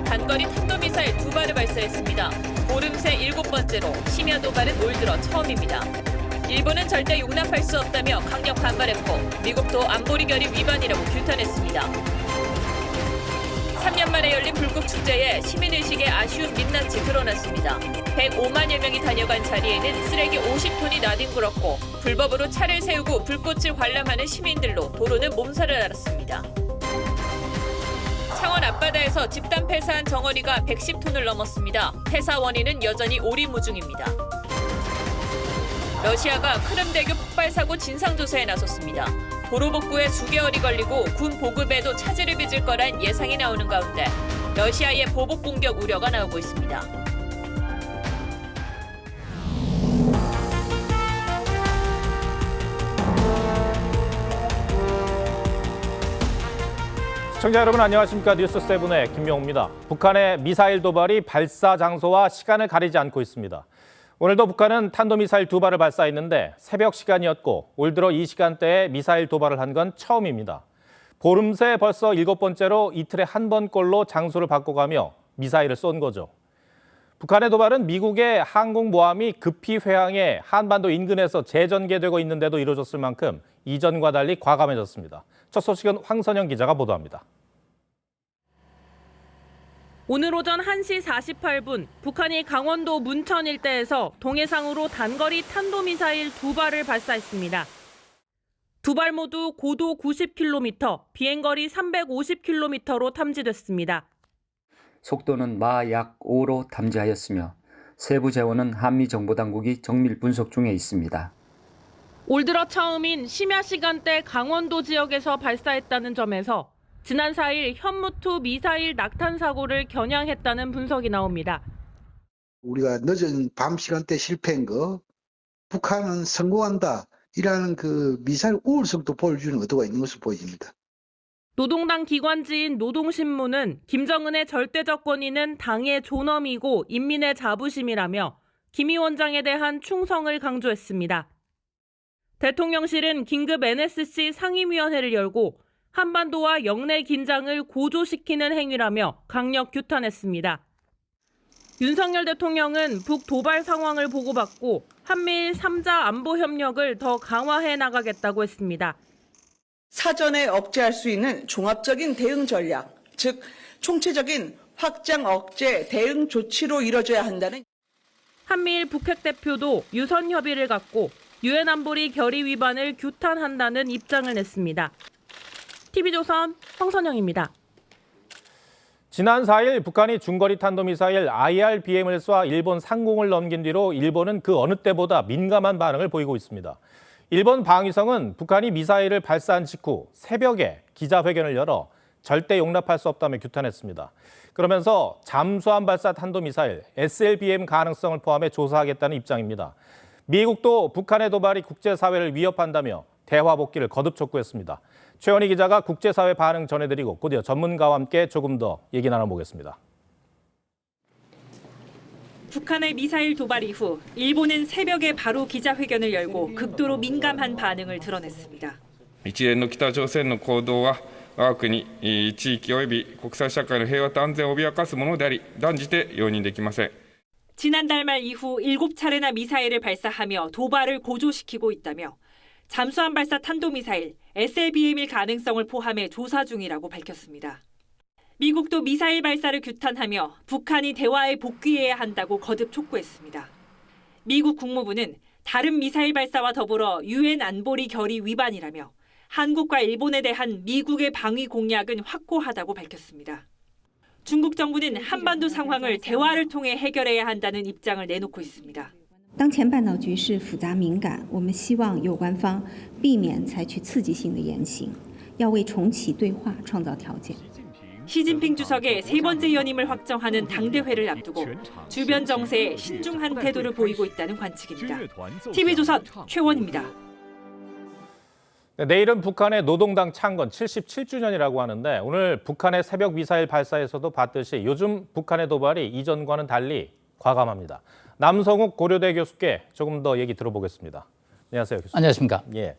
단거리 탄도미사일 2발을 발사했습니다. 보름 새 7번째로 심야 도발은 올 들어 처음입니다. 일본은 절대 용납할 수 없다며 강력 반발했고 미국도 안보리 결의 위반이라고 규탄했습니다. 3년 만에 열린 불국 축제에 시민의식의 아쉬운 민낯이 드러났습니다. 105만여 명이 다녀간 자리에는 쓰레기 50톤이 나뒹굴었고 불법으로 차를 세우고 불꽃을 관람하는 시민들로 도로는 몸살을 앓았습니다. 창원 앞바다에서 집단 폐사한 정어리가 110톤을 넘었습니다. 폐사 원인은 여전히 오리무중입니다. 러시아가 크림대교 폭발 사고 진상조사에 나섰습니다. 도로 복구에 수개월이 걸리고 군 보급에도 차질을 빚을 거란 예상이 나오는 가운데 러시아의 보복 공격 우려가 나오고 있습니다. 시청자 여러분 안녕하십니까. 뉴스7의 김명우입니다. 북한의 미사일 도발이 발사 장소와 시간을 가리지 않고 있습니다. 오늘도 북한은 탄도미사일 2발을 발사했는데 새벽 시간이었고 올 들어 이 시간대에 미사일 도발을 한 건 처음입니다. 보름 새 벌써 7번째로 이틀에 한 번꼴로 장소를 바꿔가며 미사일을 쏜 거죠. 북한의 도발은 미국의 항공모함이 급히 회항해 한반도 인근에서 재전개되고 있는데도 이루어졌을 만큼 이전과 달리 과감해졌습니다. 첫 소식은 황선영 기자가 보도합니다. 오늘 오전 1시 48분 북한이 강원도 문천 일대에서 동해상으로 단거리 탄도미사일 2발을 발사했습니다. 2발 모두 고도 90km, 비행거리 350km로 탐지됐습니다. 속도는 마 약 5로 탐지하였으며 세부 재원은 한미정보당국이 정밀 분석 중에 있습니다. 올 들어 처음인 심야 시간대 강원도 지역에서 발사했다는 점에서 지난 4일 현무투 미사일 낙탄 사고를 겨냥했다는 분석이 나옵니다. 우리가 늦은 밤 시간대 실패한 거, 북한은 성공한다, 이라는 그 미사일 우월성도 보여주는 의도가 있는 것으로 보여집니다. 노동당 기관지인 노동신문은 김정은의 절대적 권위는 당의 존엄이고 인민의 자부심이라며 김 위원장에 대한 충성을 강조했습니다. 대통령실은 긴급 NSC 상임위원회를 열고 한반도와 영내 긴장을 고조시키는 행위라며 강력 규탄했습니다. 윤석열 대통령은 북 도발 상황을 보고받고 한미일 3자 안보 협력을 더 강화해 나가겠다고 했습니다. 사전에 억제할 수 있는 종합적인 대응 전략, 즉 총체적인 확장 억제 대응 조치로 이뤄져야 한다는 한미일 북핵 대표도 유선 협의를 갖고 유엔 안보리 결의 위반을 규탄한다는 입장을 냈습니다. TV조선 황선영입니다. 지난 4일 북한이 중거리 탄도미사일 IRBM을 쏴 일본 상공을 넘긴 뒤로 일본은 그 어느 때보다 민감한 반응을 보이고 있습니다. 일본 방위성은 북한이 미사일을 발사한 직후 새벽에 기자회견을 열어 절대 용납할 수 없다며 규탄했습니다. 그러면서 잠수함 발사 탄도미사일 SLBM 가능성을 포함해 조사하겠다는 입장입니다. 미국도 북한의 도발이 국제사회를 위협한다며 대화 복귀를 거듭 촉구했습니다. 최원희 기자가 국제사회 반응 전해드리고 곧이어 전문가와 함께 조금 더 얘기 나눠보겠습니다. 북한의 미사일 도발 이후 일본은 새벽에 바로 기자회견을 열고 극도로 민감한 반응을 드러냈습니다. 一連の北朝鮮の行動は我が国地域及び国際社会の平和と安全を脅かすものであり断じて容認できません. 지난달 말 이후 7차례나 미사일을 발사하며 도발을 고조시키고 있다며 잠수함 발사 탄도미사일 SLBM일 가능성을 포함해 조사 중이라고 밝혔습니다. 미국도 미사일 발사를 규탄하며 북한이 대화에 복귀해야 한다고 거듭 촉구했습니다. 미국 국무부는 다른 미사일 발사와 더불어 유엔 안보리 결의 위반이라며 한국과 일본에 대한 미국의 방위 공약은 확고하다고 밝혔습니다. 중국 정부는 한반도 상황을 대화를 통해 해결해야 한다는 입장을 내놓고 있습니다. 当前半岛局势复杂敏感，我们希望有关方避免采取刺激性的言行，要为重启对话创造条件。 시진핑 주석의 세 번째 연임을 확정하는 당대회를 앞두고 주변 정세에 신중한 태도를 보이고 있다는 관측입니다. TV조선 최원입니다. 내일은 북한의 노동당 창건 77주년이라고 하는데 오늘 북한의 새벽 미사일 발사에서도 봤듯이 요즘 북한의 도발이 이전과는 달리 과감합니다. 남성욱 고려대 교수께 조금 더 얘기 들어보겠습니다. 안녕하세요, 교수님. 안녕하십니까. 예.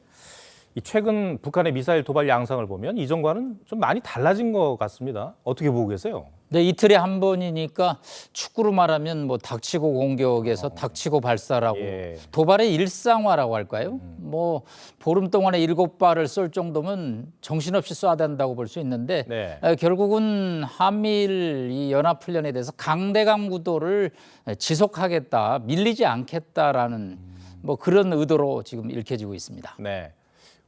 이 최근 북한의 미사일 도발 양상을 보면 이전과는 좀 많이 달라진 것 같습니다. 어떻게 보고 계세요? 네, 이틀에 한 번이니까 축구로 말하면 뭐 닥치고 공격에서 닥치고 발사라고 예. 도발의 일상화라고 할까요? 뭐 보름 동안에 7발을 쏠 정도면 정신없이 쏴야 된다고 볼 수 있는데 네. 결국은 한미일 이 연합훈련에 대해서 강대강 구도를 지속하겠다, 밀리지 않겠다라는 뭐 그런 의도로 지금 읽혀지고 있습니다. 네.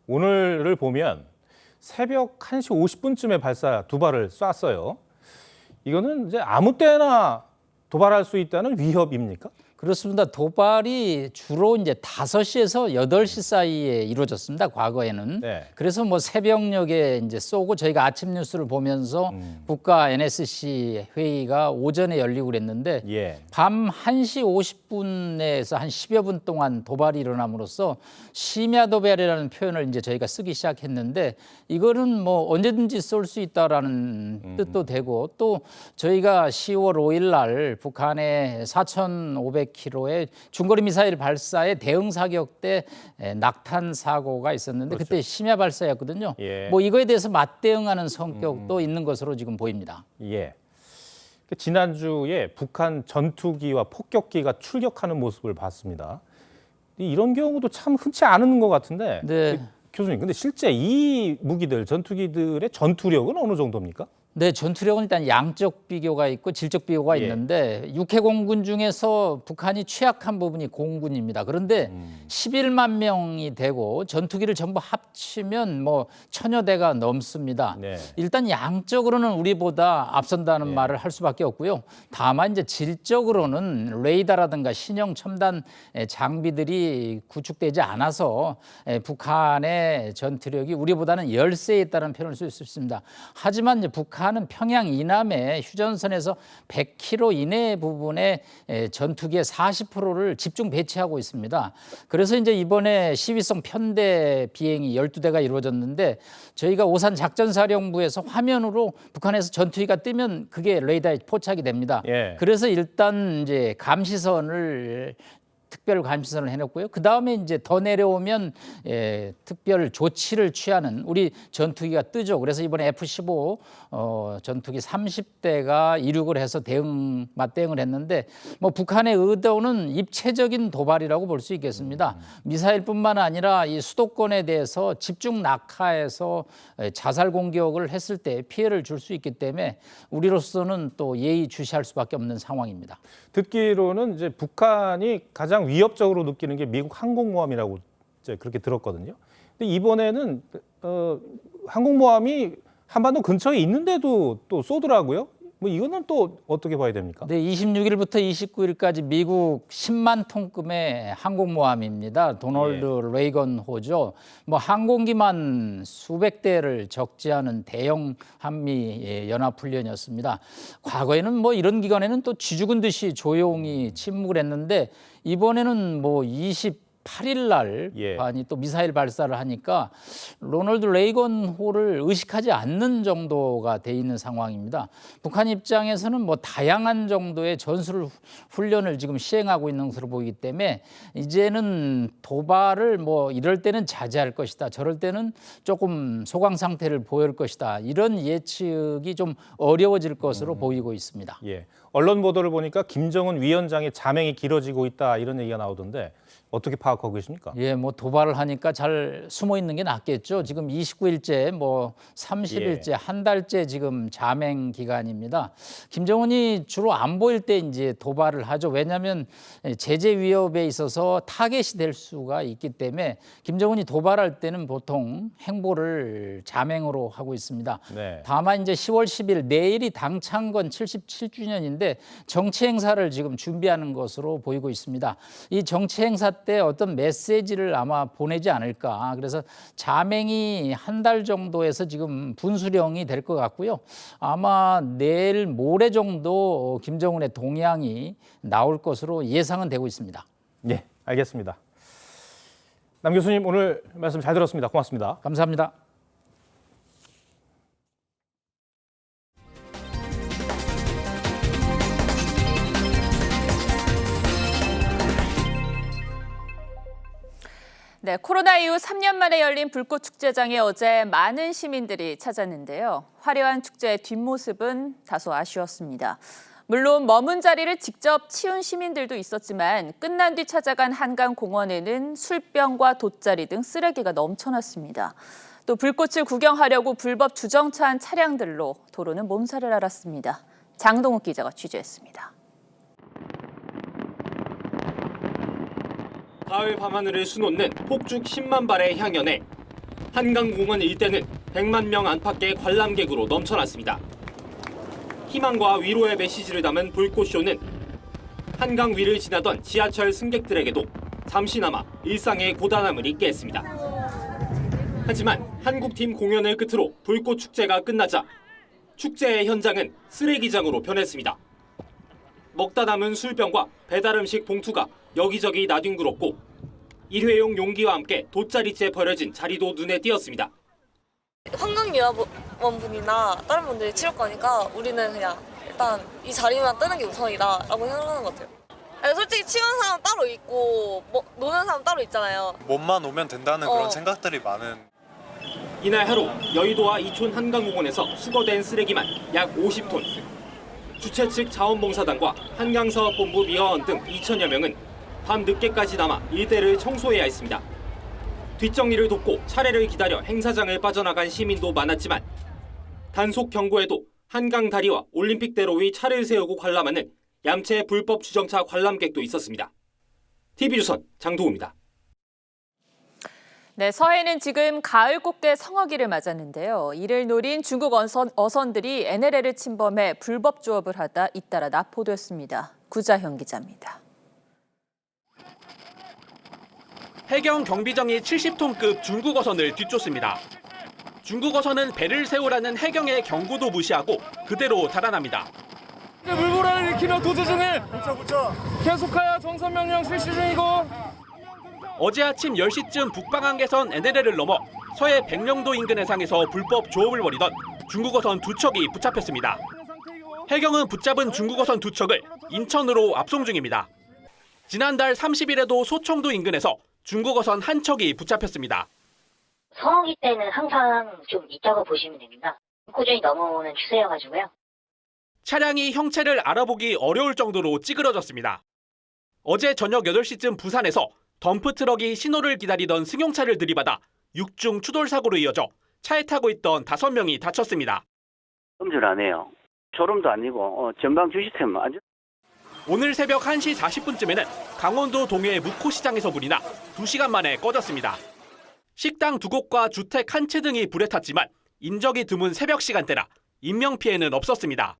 오늘을 보면 새벽 1시 50분쯤에 발사 2발을 쐈어요. 이거는 이제 아무 때나 도발할 수 있다는 위협입니까? 그렇습니다. 도발이 주로 이제 5시에서 8시 사이에 이루어졌습니다. 과거에는. 네. 그래서 뭐 새벽녘에 이제 쏘고 저희가 아침 뉴스를 보면서 국가 NSC 회의가 오전에 열리고 그랬는데 예. 밤 1시 50분에서 한 10여 분 동안 도발이 일어남으로써 심야 도발이라는 표현을 이제 저희가 쓰기 시작했는데 이거는 뭐 언제든지 쏠 수 있다라는 뜻도 되고 또 저희가 10월 5일 날 북한의 4,500km의 중거리 미사일 발사에 대응 사격 때 낙탄 사고가 있었는데 그렇죠. 그때 심야 발사였거든요. 예. 뭐 이거에 대해서 맞대응하는 성격도 있는 것으로 지금 보입니다. 예. 지난주에 북한 전투기와 폭격기가 출격하는 모습을 봤습니다. 이런 경우도 참 흔치 않은 것 같은데 네. 교수님, 근데 실제 이 무기들, 전투기들의 전투력은 어느 정도입니까? 네, 전투력은 일단 양적 비교가 있고 질적 비교가 예. 있는데 육해 공군 중에서 북한이 취약한 부분이 공군입니다. 그런데 11만 명이 되고 전투기를 전부 합치면 뭐 1000여 대가 넘습니다. 네. 일단 양적으로는 우리보다 앞선다는 말을 할 수밖에 없고요. 다만 이제 질적으로는 레이더라든가 신형 첨단 장비들이 구축되지 않아서 북한의 전투력이 우리보다는 열세에 있다는 표현을 쓸 수 있습니다. 하지만 이제 북한은 평양 이남의 휴전선에서 100km 이내 부분에 전투기의 40%를 집중 배치하고 있습니다. 그래서 이제 이번에 시위성 편대 비행이 12대가 이루어졌는데 저희가 오산 작전사령부에서 화면으로 북한에서 전투기가 뜨면 그게 레이더에 포착이 됩니다. 예. 그래서 일단 이제 감시선을 특별 감시선을 해놓고요. 그 다음에 이제 더 내려오면 특별 조치를 취하는 우리 전투기가 뜨죠. 그래서 이번에 F-15 전투기 30대가 이륙을 해서 맞대응을 했는데 뭐 북한의 의도는 입체적인 도발이라고 볼 수 있겠습니다. 미사일뿐만 아니라 이 수도권에 대해서 집중 낙하해서 자살 공격을 했을 때 피해를 줄 수 있기 때문에 우리로서는 또 예의주시할 수밖에 없는 상황입니다. 듣기로는 이제 북한이 가장 위협적으로 느끼는 게 미국 항공모함이라고 이제 그렇게 들었거든요. 근데 이번에는 항공모함이 한반도 근처에 있는데도 또 쏘더라고요. 뭐 이거는 또 어떻게 봐야 됩니까? 네, 26일부터 29일까지 미국 10만 톤급의 항공모함입니다. 도널드 레이건호죠. 뭐 항공기만 수백 대를 적재하는 대형 한미 연합훈련이었습니다. 과거에는 뭐 이런 기간에는 또 쥐죽은 듯이 조용히 침묵을 했는데 이번에는 뭐 28일 날 북한이 또 미사일 발사를 하니까 로널드 레이건호를 의식하지 않는 정도가 돼 있는 상황입니다. 북한 입장에서는 뭐 다양한 정도의 전술 훈련을 지금 시행하고 있는 것으로 보이기 때문에 이제는 도발을 뭐 이럴 때는 자제할 것이다. 저럴 때는 조금 소강 상태를 보일 것이다. 이런 예측이 좀 어려워질 것으로 보이고 있습니다. 예. 언론 보도를 보니까 김정은 위원장의 자맹이 길어지고 있다 이런 얘기가 나오던데 어떻게 파악하고 계십니까? 예, 뭐 도발을 하니까 잘 숨어 있는 게 낫겠죠. 지금 29일째, 뭐 30일째, 한 달째 지금 자맹 기간입니다. 김정은이 주로 안 보일 때 이제 도발을 하죠. 왜냐하면 제재 위협에 있어서 타겟이 될 수가 있기 때문에 김정은이 도발할 때는 보통 행보를 자맹으로 하고 있습니다. 네. 다만 이제 10월 10일 내일이 당창건 77주년인데 정치 행사를 지금 준비하는 것으로 보이고 있습니다. 이 정치 행사 때 어떤 메시지를 아마 보내지 않을까. 그래서 자맹이 한 달 정도에서 지금 분수령이 될 것 같고요. 아마 내일 모레 정도 김정은의 동향이 나올 것으로 예상은 되고 있습니다. 예, 알겠습니다. 남 교수님 오늘 말씀 잘 들었습니다. 고맙습니다. 감사합니다. 네, 코로나 이후 3년 만에 열린 불꽃 축제장에 어제 많은 시민들이 찾았는데요. 화려한 축제의 뒷모습은 다소 아쉬웠습니다. 물론 머문 자리를 직접 치운 시민들도 있었지만 끝난 뒤 찾아간 한강공원에는 술병과 돗자리 등 쓰레기가 넘쳐났습니다. 또 불꽃을 구경하려고 불법 주정차한 차량들로 도로는 몸살을 앓았습니다. 장동욱 기자가 취재했습니다. 가을 밤하늘을 수놓는 폭죽 10만 발의 향연에 한강공원 일대는 100만 명 안팎의 관람객으로 넘쳐났습니다. 희망과 위로의 메시지를 담은 불꽃쇼는 한강 위를 지나던 지하철 승객들에게도 잠시나마 일상의 고단함을 잊게 했습니다. 하지만 한국팀 공연을 끝으로 불꽃 축제가 끝나자 축제의 현장은 쓰레기장으로 변했습니다. 먹다 남은 술병과 배달음식 봉투가 여기저기 나뒹굴었고 일회용 용기와 함께 돗자리째 버려진 자리도 눈에 띄었습니다. 환경미화원분이나 다른 분들이 치울 거니까 우리는 그냥 일단 이 자리만 뜨는 게 우선이다라고 생각하는 것 같아요. 아니, 솔직히 치우는 사람 따로 있고 노는 사람 따로 있잖아요. 몸만 오면 된다는 그런 생각들이 많은. 이날 하루 여의도와 이촌 한강공원에서 수거된 쓰레기만 약 50톤. 주최 측 자원봉사단과 한강사업본부 미화원 등 2천여 명은 밤 늦게까지 남아 일대를 청소해야 했습니다. 뒷정리를 돕고 차례를 기다려 행사장을 빠져나간 시민도 많았지만 단속 경고에도 한강 다리와 올림픽대로 위 차를 세우고 관람하는 얌체 불법 주정차 관람객도 있었습니다. TV조선 장도우입니다. 네, 서해는 지금 가을 꽃게 성어기를 맞았는데요. 이를 노린 중국 어선들이 NLL을 침범해 불법 조업을 하다 잇따라 납포됐습니다. 구자형 기자입니다. 해경 경비정이 70톤급 중국 어선을 뒤쫓습니다. 중국 어선은 배를 세우라는 해경의 경고도 무시하고 그대로 달아납니다. 물보라를 일으키며 도주 중에 계속하여 정선 명령 실시 중이고 어제 아침 10시쯤 북방항에선 NLL을 넘어 서해 백령도 인근 해상에서 불법 조업을 벌이던 중국 어선 두 척이 붙잡혔습니다. 해경은 붙잡은 중국 어선 두 척을 인천으로 압송 중입니다. 지난달 30일에도 소청도 인근에서 중국 어선 한 척이 붙잡혔습니다. 성어기 때는 항상 좀 있다고 보시면 됩니다. 꾸준히 넘어오는 추세여가지고요. 차량이 형체를 알아보기 어려울 정도로 찌그러졌습니다. 어제 저녁 8시쯤 부산에서 덤프트럭이 신호를 기다리던 승용차를 들이받아 6중 추돌 사고로 이어져 차에 타고 있던 5명이 다쳤습니다. 음주를 안 해요. 졸음도 아니고 전방 주시템 안전. 오늘 새벽 1시 40분쯤에는 강원도 동해 묵호시장에서 불이 나 2시간 만에 꺼졌습니다. 식당 2곳과 주택 한 채 등이 불에 탔지만 인적이 드문 새벽 시간대라 인명피해는 없었습니다.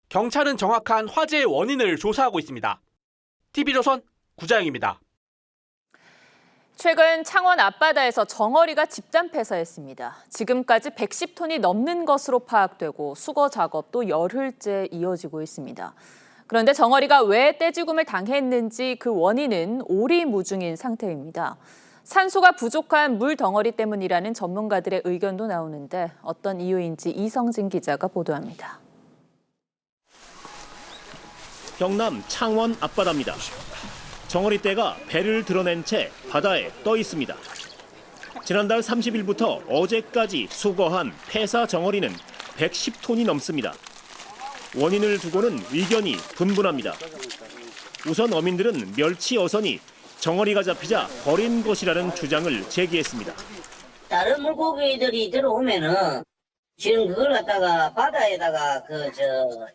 경찰은 정확한 화재의 원인을 조사하고 있습니다. TV조선 구자영입니다. 최근 창원 앞바다에서 정어리가 집단 폐사했습니다. 지금까지 110톤이 넘는 것으로 파악되고 수거 작업도 열흘째 이어지고 있습니다. 그런데 정어리가 왜 떼죽음을 당했는지 그 원인은 오리무중인 상태입니다. 산소가 부족한 물 덩어리 때문이라는 전문가들의 의견도 나오는데 어떤 이유인지 이성진 기자가 보도합니다. 경남 창원 앞바다입니다. 정어리떼가 배를 드러낸 채 바다에 떠 있습니다. 지난달 30일부터 어제까지 수거한 폐사 정어리는 110톤이 넘습니다. 원인을 두고는 의견이 분분합니다. 우선 어민들은 멸치 어선이 정어리가 잡히자 버린 것이라는 주장을 제기했습니다. 다른 물고기들이 들어오면은 지금 그걸 갖다가 바다에다가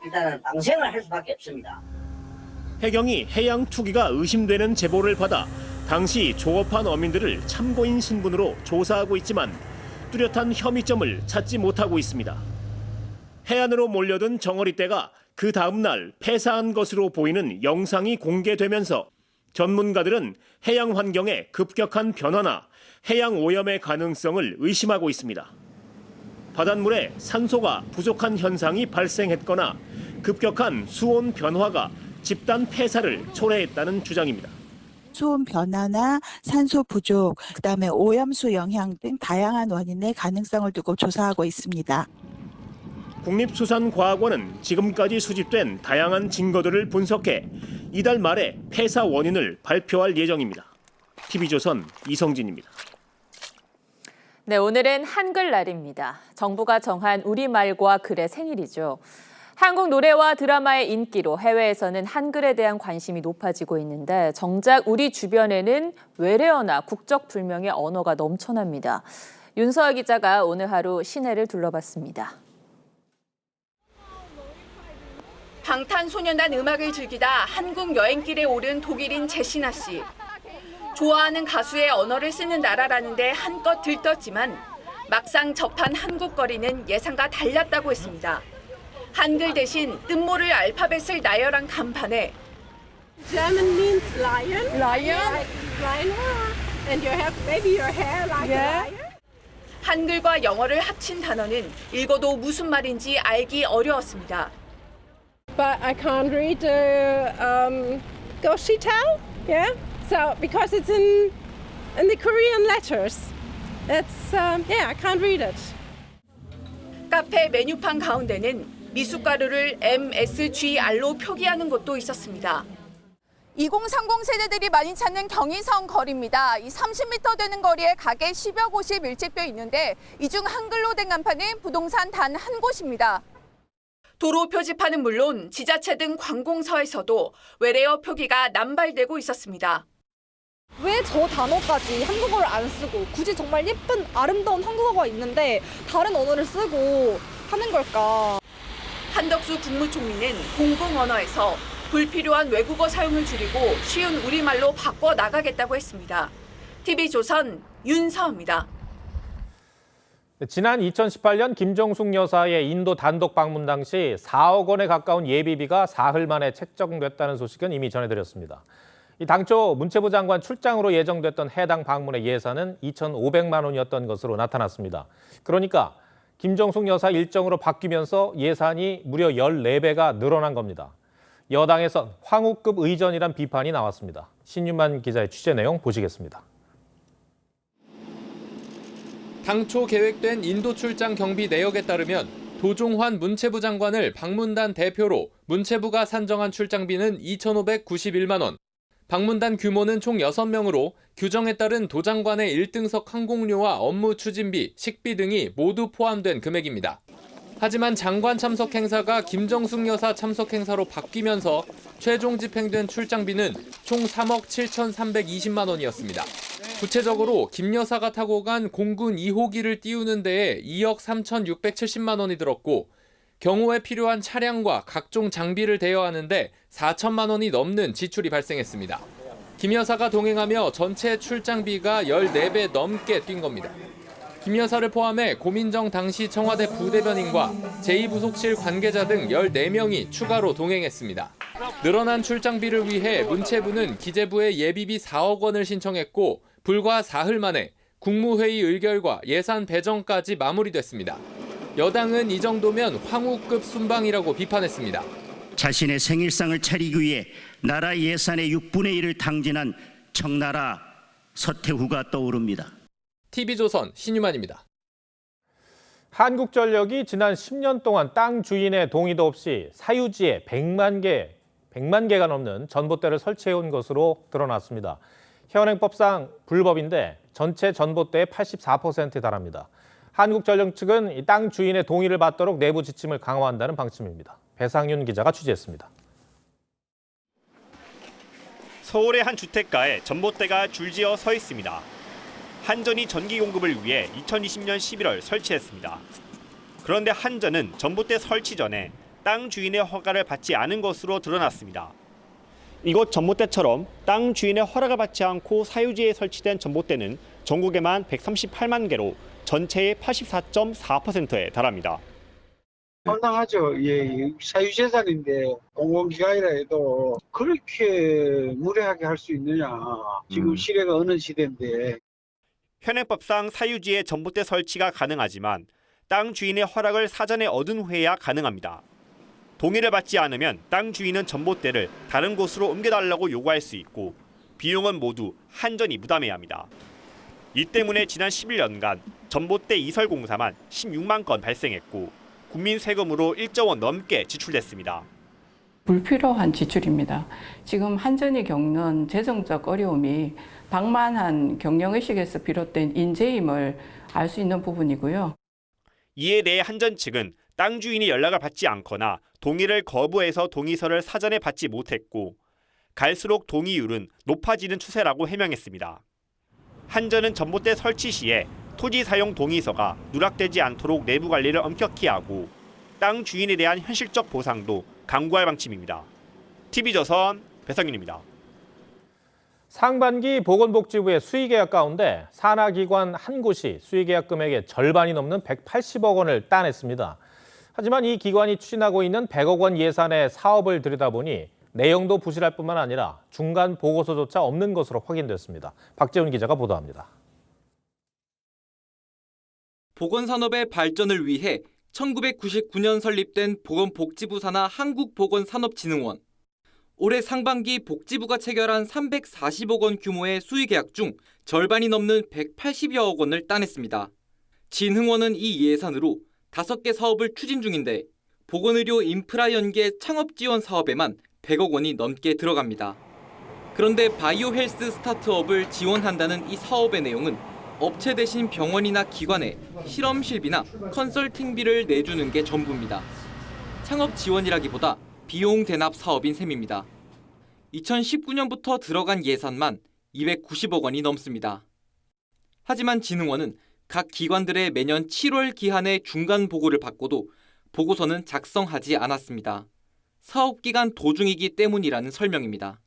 일단은 방생을 할 수밖에 없습니다. 해경이 해양 투기가 의심되는 제보를 받아 당시 조업한 어민들을 참고인 신분으로 조사하고 있지만 뚜렷한 혐의점을 찾지 못하고 있습니다. 해안으로 몰려든 정어리떼가 그 다음 날 폐사한 것으로 보이는 영상이 공개되면서 전문가들은 해양 환경의 급격한 변화나 해양 오염의 가능성을 의심하고 있습니다. 바닷물에 산소가 부족한 현상이 발생했거나 급격한 수온 변화가 집단 폐사를 초래했다는 주장입니다. 수온 변화나 산소 부족, 그다음에 오염수 영향 등 다양한 원인의 가능성을 두고 조사하고 있습니다. 국립수산과학원은 지금까지 수집된 다양한 증거들을 분석해 이달 말에 폐사 원인을 발표할 예정입니다. TV조선 이성진입니다. 네, 오늘은 한글날입니다. 정부가 정한 우리말과 글의 생일이죠. 한국 노래와 드라마의 인기로 해외에서는 한글에 대한 관심이 높아지고 있는데 정작 우리 주변에는 외래어나 국적불명의 언어가 넘쳐납니다. 윤서아 기자가 오늘 하루 시내를 둘러봤습니다. 방탄소년단 음악을 즐기다 한국 여행길에 오른 독일인 제시나 씨. 좋아하는 가수의 언어를 쓰는 나라라는데 한껏 들떴지만 막상 접한 한국거리는 예상과 달랐다고 했습니다. 한글 대신 뜻모를 알파벳을 나열한 간판에 German means lion. Lion. Lion. And you have maybe your hair like a lion. 한글과 영어를 합친 단어는 읽어도 무슨 말인지 알기 어려웠습니다. But I can't read Goshitao. Yeah. So because it's in the Korean letters, it's I can't read it. 카페 메뉴판 가운데는 미숫가루를 MSGR로 표기하는 곳도 있었습니다. 2030 세대들이 많이 찾는 경의선 거리입니다. 이 30m 되는 거리에 가게 10여 곳이 밀집되어 있는데 이 중 한글로 된 간판은 부동산 단 한 곳입니다. 도로 표지판은 물론 지자체 등 관공서에서도 외래어 표기가 남발되고 있었습니다. 왜 저 단어까지 한국어를 안 쓰고 굳이 정말 예쁜 아름다운 한국어가 있는데 다른 언어를 쓰고 하는 걸까? 한덕수 국무총리는 공공언어에서 불필요한 외국어 사용을 줄이고 쉬운 우리말로 바꿔 나가겠다고 했습니다. TV조선 윤서아입니다. 지난 2018년 김정숙 여사의 인도 단독 방문 당시 4억 원에 가까운 예비비가 사흘 만에 책정됐다는 소식은 이미 전해드렸습니다. 당초 문체부 장관 출장으로 예정됐던 해당 방문의 예산은 2,500만 원이었던 것으로 나타났습니다. 그러니까 김정숙 여사 일정으로 바뀌면서 예산이 무려 14배가 늘어난 겁니다. 여당에선 황후급 의전이란 비판이 나왔습니다. 신윤만 기자의 취재 내용 보시겠습니다. 당초 계획된 인도 출장 경비 내역에 따르면 도종환 문체부 장관을 방문단 대표로 문체부가 산정한 출장비는 2,591만 원. 방문단 규모는 총 6명으로 규정에 따른 도장관의 1등석 항공료와 업무 추진비, 식비 등이 모두 포함된 금액입니다. 하지만 장관 참석 행사가 김정숙 여사 참석 행사로 바뀌면서 최종 집행된 출장비는 총 3억 7,320만 원이었습니다. 구체적으로 김 여사가 타고 간 공군 2호기를 띄우는 데에 2억 3,670만 원이 들었고 경호에 필요한 차량과 각종 장비를 대여하는데 4천만 원이 넘는 지출이 발생했습니다. 김 여사가 동행하며 전체 출장비가 14배 넘게 뛴 겁니다. 김 여사를 포함해 고민정 당시 청와대 부대변인과 제2부속실 관계자 등 14명이 추가로 동행했습니다. 늘어난 출장비를 위해 문체부는 기재부에 예비비 4억 원을 신청했고 불과 사흘 만에 국무회의 의결과 예산 배정까지 마무리됐습니다. 여당은 이 정도면 황후급 순방이라고 비판했습니다. 자신의 생일상을 차리기 위해 나라 예산의 6분의 1을 탕진한 청나라 서태후가 떠오릅니다. TV조선 신유만입니다. 한국전력이 지난 10년 동안 땅 주인의 동의도 없이 사유지에 100만 개가 넘는 전봇대를 설치해온 것으로 드러났습니다. 현행법상 불법인데 전체 전봇대의 84%에 달합니다. 한국전력 측은 이 땅 주인의 동의를 받도록 내부 지침을 강화한다는 방침입니다. 배상윤 기자가 취재했습니다. 서울의 한 주택가에 전봇대가 줄지어 서 있습니다. 한전이 전기 공급을 위해 2020년 11월 설치했습니다. 그런데 한전은 전봇대 설치 전에 땅 주인의 허가를 받지 않은 것으로 드러났습니다. 이곳 전봇대처럼 땅 주인의 허락을 받지 않고 사유지에 설치된 전봇대는 전국에만 138만 개로 전체의 84.4%에 달합니다. 황당하죠. 예, 사유재산인데 공공기관이라 해도 그렇게 무례하게 할 수 있느냐. 지금 시대가 어느 시대인데. 현행법상 사유지에 전봇대 설치가 가능하지만 땅 주인의 허락을 사전에 얻은 후에야 가능합니다. 동의를 받지 않으면 땅 주인은 전봇대를 다른 곳으로 옮겨달라고 요구할 수 있고 비용은 모두 한전이 부담해야 합니다. 이 때문에 지난 11년간 전봇대 이설 공사만 16만 건 발생했고 국민 세금으로 1조 원 넘게 지출됐습니다. 불필요한 지출입니다. 지금 한전이 겪는 재정적 어려움이 방만한 경영의식에서 비롯된 인재임을 알 수 있는 부분이고요. 이에 대해 한전 측은 땅 주인이 연락을 받지 않거나 동의를 거부해서 동의서를 사전에 받지 못했고 갈수록 동의율은 높아지는 추세라고 해명했습니다. 한전은 전봇대 설치 시에 토지 사용 동의서가 누락되지 않도록 내부 관리를 엄격히 하고 땅 주인에 대한 현실적 보상도 강구할 방침입니다. TV조선 배성윤입니다. 상반기 보건복지부의 수의계약 가운데 산하기관 한 곳이 수의계약 금액의 절반이 넘는 180억 원을 따냈습니다. 하지만 이 기관이 추진하고 있는 100억 원 예산의 사업을 들여다보니 내용도 부실할 뿐만 아니라 중간 보고서조차 없는 것으로 확인됐습니다. 박재훈 기자가 보도합니다. 보건산업의 발전을 위해 1999년 설립된 보건복지부 산하 한국보건산업진흥원. 올해 상반기 복지부가 체결한 340억 원 규모의 수의계약 중 절반이 넘는 180여억 원을 따냈습니다. 진흥원은 이 예산으로 5개 사업을 추진 중인데 보건의료 인프라 연계 창업 지원 사업에만 100억 원이 넘게 들어갑니다. 그런데 바이오 헬스 스타트업을 지원한다는 이 사업의 내용은 업체 대신 병원이나 기관에 실험실비나 컨설팅비를 내주는 게 전부입니다. 창업 지원이라기보다 비용 대납 사업인 셈입니다. 2019년부터 들어간 예산만 290억 원이 넘습니다. 하지만 진흥원은 각 기관들의 매년 7월 기한에 중간 보고를 받고도 보고서는 작성하지 않았습니다. 사업기간 도중이기 때문이라는 설명입니다.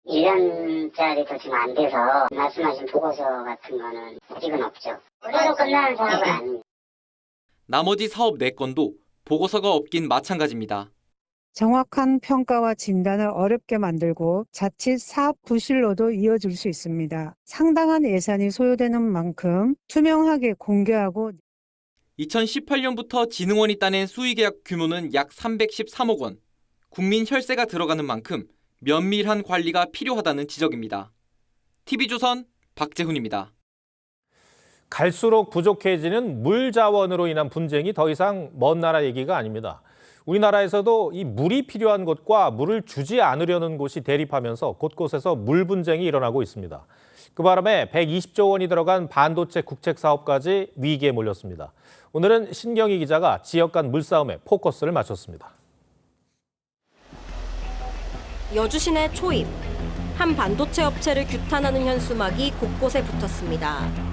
1년짜리도 지금 안 돼서 말씀하신 보고서 같은 거는 아직은 없죠. 올해로 끝나는 사업은 아닙니다. 나머지 사업 4건도 보고서가 없긴 마찬가지입니다. 정확한 평가와 진단을 어렵게 만들고 자칫 사업 부실로도 이어질 수 있습니다. 상당한 예산이 소요되는 만큼 투명하게 공개하고 2018년부터 진흥원이 따낸 수의계약 규모는 약 313억 원. 국민 혈세가 들어가는 만큼 면밀한 관리가 필요하다는 지적입니다. TV조선 박재훈입니다. 갈수록 부족해지는 물 자원으로 인한 분쟁이 더 이상 먼 나라 얘기가 아닙니다. 우리나라에서도 이 물이 필요한 곳과 물을 주지 않으려는 곳이 대립하면서 곳곳에서 물 분쟁이 일어나고 있습니다. 그 바람에 120조 원이 들어간 반도체 국책 사업까지 위기에 몰렸습니다. 오늘은 신경희 기자가 지역 간 물싸움에 포커스를 맞췄습니다. 여주 시내 초입. 한 반도체 업체를 규탄하는 현수막이 곳곳에 붙었습니다.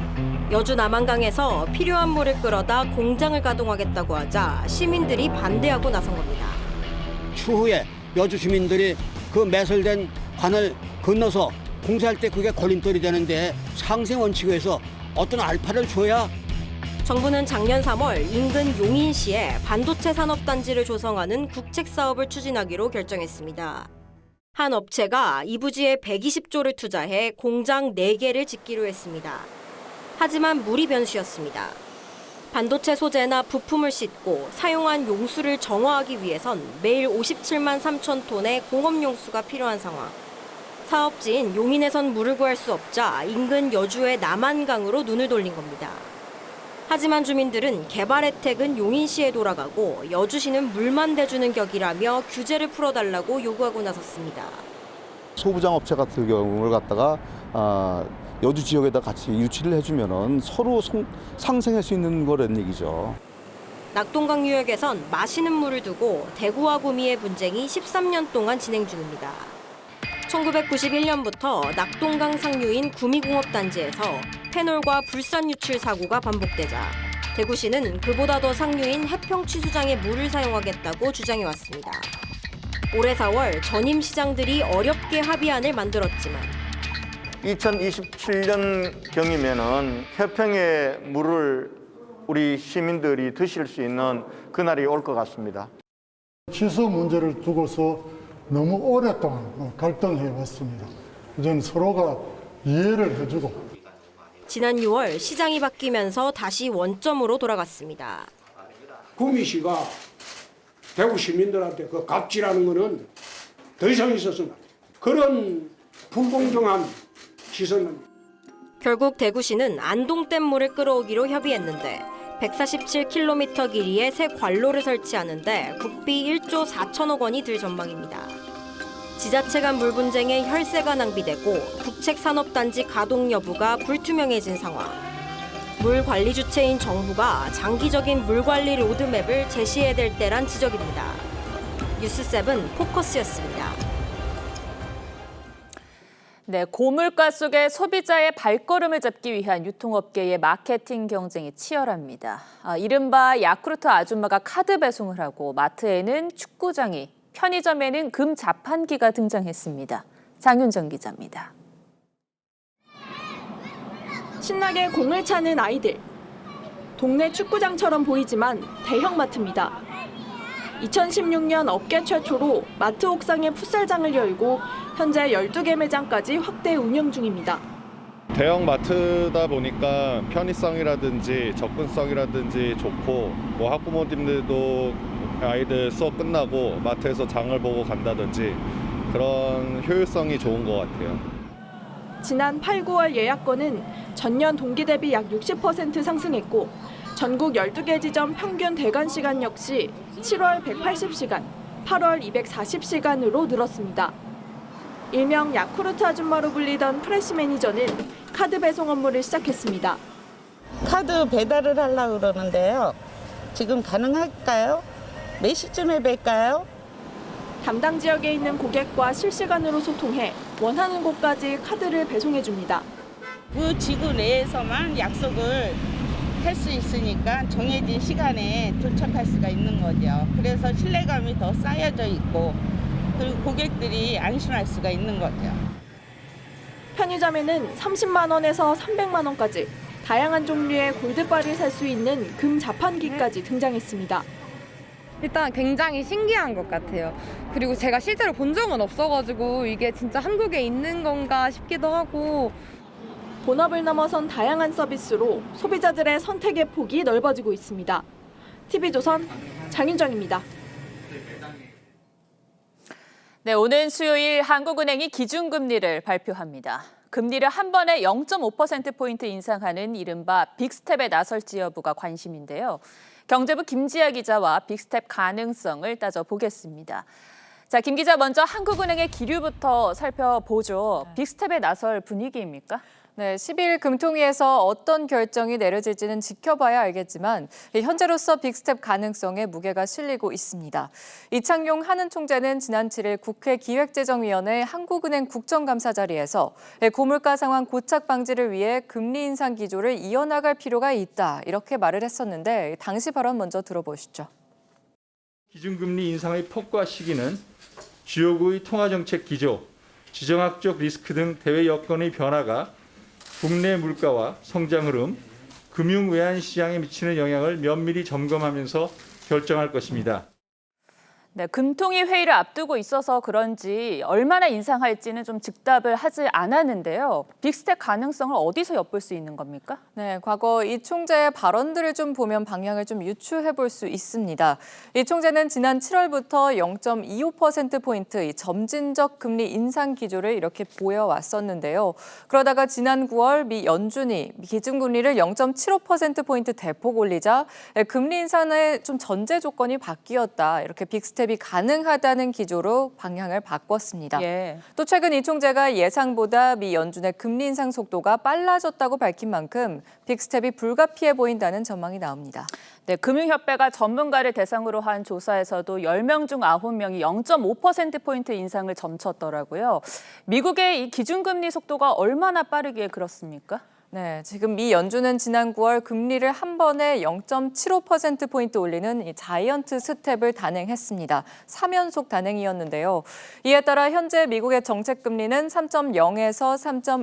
여주 남한강에서 필요한 물을 끌어다 공장을 가동하겠다고 하자 시민들이 반대하고 나선 겁니다. 추후에 여주 주민들이 그 매설된 관을 건너서 공사할 때 그게 걸림돌이 되는데 상생 원칙에서 어떤 알파를 줘야. 정부는 작년 3월 인근 용인시에 반도체 산업단지를 조성하는 국책 사업을 추진하기로 결정했습니다. 한 업체가 이 부지에 120조를 투자해 공장 4개를 짓기로 했습니다. 하지만 물이 변수였습니다. 반도체 소재나 부품을 싣고 사용한 용수를 정화하기 위해선 매일 57만 3천 톤의 공업용수가 필요한 상황. 사업지인 용인에선 물을 구할 수 없자 인근 여주의 남한강으로 눈을 돌린 겁니다. 하지만 주민들은 개발 혜택은 용인시에 돌아가고 여주시는 물만 대주는 격이라며 규제를 풀어달라고 요구하고 나섰습니다. 소부장 업체 같은 경우를 갖다가 여주 지역에다 같이 유치를 해주면은 서로 상생할 수 있는 거란 얘기죠. 낙동강 유역에선 마시는 물을 두고 대구와 구미의 분쟁이 13년 동안 진행 중입니다. 1991년부터 낙동강 상류인 구미공업단지에서 페놀과 불산 유출 사고가 반복되자 대구시는 그보다 더 상류인 해평취수장의 물을 사용하겠다고 주장해왔습니다. 올해 4월 전임 시장들이 어렵게 합의안을 만들었지만 2027년경이면은 해평의 물을 우리 시민들이 드실 수 있는 그날이 올 것 같습니다. 취소 문제를 두고서 너무 오랫동안 갈등해 왔습니다. 이제는 서로가 이해를 해주고. 지난 6월 시장이 바뀌면서 다시 원점으로 돌아갔습니다. 구미시가 대구 시민들한테 그 갑질하는 거는 더 이상 있었으면 그런 불공정한 시선은. 결국 대구시는 안동댐 물을 끌어오기로 협의했는데 147km 길이의 새 관로를 설치하는데 국비 1조 4천억 원이 들 전망입니다. 지자체 간 물 분쟁에 혈세가 낭비되고 국책산업단지 가동 여부가 불투명해진 상황. 물 관리 주체인 정부가 장기적인 물 관리 로드맵을 제시해야 될 때란 지적입니다. 뉴스7 포커스였습니다. 네, 고물가 속에 소비자의 발걸음을 잡기 위한 유통업계의 마케팅 경쟁이 치열합니다. 이른바 야쿠르트 아줌마가 카드 배송을 하고 마트에는 축구장이, 편의점에는 금 자판기가 등장했습니다. 장윤정 기자입니다. 신나게 공을 차는 아이들. 동네 축구장처럼 보이지만 대형마트입니다. 2016년 업계 최초로 마트 옥상에 풋살장을 열고 현재 12개 매장까지 확대 운영 중입니다. 대형 마트다 보니까 편의성이라든지 접근성이라든지 좋고 뭐 학부모님들도 아이들 수업 끝나고 마트에서 장을 보고 간다든지 그런 효율성이 좋은 것 같아요. 지난 8, 9월 예약건은 전년 동기 대비 약 60% 상승했고 전국 12개 지점 평균 대관 시간 역시 7월 180시간, 8월 240시간으로 늘었습니다. 일명 야쿠르트 아줌마로 불리던 프레시 매니저는 카드 배송 업무를 시작했습니다. 카드 배달을 하려고 그러는데요. 지금 가능할까요? 몇 시쯤에 뵐까요? 담당 지역에 있는 고객과 실시간으로 소통해 원하는 곳까지 카드를 배송해 줍니다. 그 지구 내에서만 약속을 할 수 있으니까 정해진 시간에 도착할 수가 있는 거죠. 그래서 신뢰감이 더 쌓여져 있고 그리고 고객들이 안심할 수가 있는 거죠. 편의점에는 30만 원에서 300만 원까지 다양한 종류의 골드바를 살 수 있는 금 자판기까지 등장했습니다. 일단 굉장히 신기한 것 같아요. 그리고 제가 실제로 본 적은 없어가지고 이게 진짜 한국에 있는 건가 싶기도 하고. 본업을 넘어선 다양한 서비스로 소비자들의 선택의 폭이 넓어지고 있습니다. TV조선 장윤정입니다. 네, 오는 수요일 한국은행이 기준금리를 발표합니다. 금리를 한 번에 0.5%포인트 인상하는 이른바 빅스텝에 나설지 여부가 관심인데요. 경제부 김지아 기자와 빅스텝 가능성을 따져보겠습니다. 자, 김 기자, 먼저 한국은행의 기류부터 살펴보죠. 빅스텝에 나설 분위기입니까? 네, 10일 금통위에서 어떤 결정이 내려질지는 지켜봐야 알겠지만 현재로서 빅스텝 가능성에 무게가 실리고 있습니다. 이창용 한은 총재는 지난 7일 국회 기획재정위원회 한국은행 국정감사 자리에서 고물가 상황 고착 방지를 위해 금리 인상 기조를 이어나갈 필요가 있다, 이렇게 말을 했었는데 당시 발언 먼저 들어보시죠. 기준금리 인상의 폭과 시기는 주요국의 통화정책 기조, 지정학적 리스크 등 대외 여건의 변화가 국내 물가와 성장 흐름, 금융 외환 시장에 미치는 영향을 면밀히 점검하면서 결정할 것입니다. 네, 금통위 회의를 앞두고 있어서 그런지 얼마나 인상할지는 좀 즉답을 하지 않았는데요. 빅스텝 가능성을 어디서 엿볼 수 있는 겁니까? 네, 과거 이 총재의 발언들을 좀 보면 방향을 좀 유추해 볼 수 있습니다. 이 총재는 지난 7월부터 0.25%포인트 점진적 금리 인상 기조를 이렇게 보여왔었는데요. 그러다가 지난 9월 미 연준이 기준금리를 0.75%포인트 대폭 올리자 금리 인상의 좀 전제 조건이 바뀌었다, 이렇게 빅스텝 이 가능하다는 기조로 방향을 바꿨습니다. 또 최근 이 총재가 예상보다 미 연준의 금리 인상 속도가 빨라졌다고 밝힌 만큼 빅스텝이 불가피해 보인다는 전망이 나옵니다. 네, 금융협회가 전문가를 대상으로 한 조사에서도 10명 중 9명이 0.5%포인트 인상을 점쳤더라고요. 미국의 이 기준금리 속도가 얼마나 빠르기에 그렇습니까? 네, 지금 미 연준은 지난 9월 금리를 한 번에 0.75%포인트 올리는 이 자이언트 스텝을 단행했습니다. 3연속 단행이었는데요. 이에 따라 현재 미국의 정책금리는 3.0에서